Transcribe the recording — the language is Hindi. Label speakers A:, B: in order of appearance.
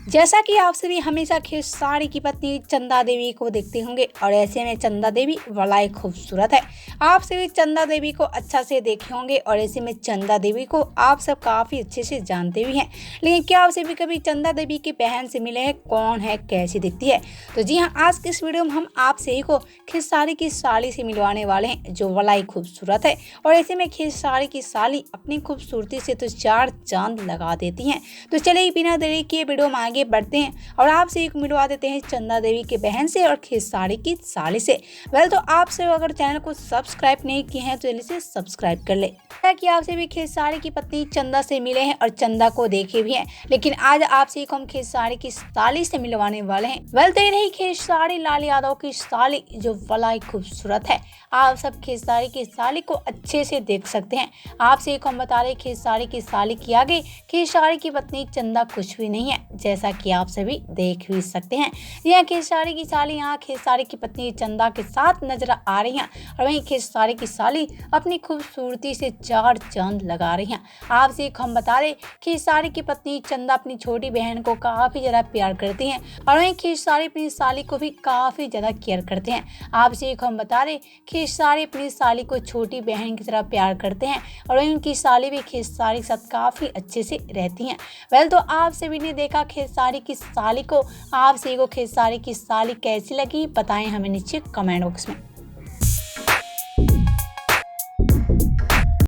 A: जैसा कि आप सभी हमेशा खेसारी की पत्नी चंदा देवी को देखते होंगे और ऐसे में चंदा देवी बड़ी खूबसूरत है। आप सभी चंदा देवी को अच्छा से देखे होंगे और ऐसे में चंदा देवी को आप सब काफ़ी अच्छे से जानते भी हैं। लेकिन क्या आप सभी कभी चंदा देवी की बहन से मिले हैं? कौन है, कैसी दिखती है? तो जी हाँ, आज के इस वीडियो में हम आप सभी को खेसारी की साली से मिलवाने वाले हैं जो बड़ी खूबसूरत है। और ऐसे में खेसारी की साली अपनी खूबसूरती से तो चार चांद लगा देती हैं। तो चलिए बिना देरी किए वीडियो में आगे बढ़ते हैं और आपसे एक मिलवा देते हैं चंदा देवी के बहन से और खेसारी की साली से। तो आप से अगर चैनल को सब्सक्राइब नहीं किए हैं तो इसे सब्सक्राइब कर ले कि आपसे भी खेसारी की पत्नी चंदा से मिले हैं और चंदा को देखे भी हैं। लेकिन आज आपसे हम खेसारी की साली से मिलवाने वाले हैं। तो ये नहीं, खेसारी लाल यादव की साली जो बड़ी खूबसूरत है। आप सब खेसारी की साली को अच्छे से देख सकते हैं। आपसे हम बता रहे खेसारी की साली की आगे खेसारी की पत्नी चंदा कुछ भी नहीं है, जैसा कि आप सभी देख भी सकते हैं। यह खेसारी की साली यहाँ खेसारी की पत्नी चंदा के साथ नजर आ रही हैं और वहीं खेसारी की साली अपनी खूबसूरती से चार चांद लगा रही हैं। आपसे हम बता रहे खेसारी की पत्नी चंदा अपनी छोटी बहन को काफी ज्यादा प्यार करती हैं और वहीं खेसारी अपनी साली को भी काफी ज्यादा केयर करते हैं। आपसे हम बता रहे खेसारी अपनी साली को छोटी बहन की तरह प्यार करते हैं और वहीं उनकी साली भी खेसारी के साथ काफी अच्छे से रहती हैं। तो आप सभी ने देखा खेसारी की साली को। आप सभी को खेसारी की साली कैसी लगी बताएं हमें नीचे कमेंट बॉक्स में।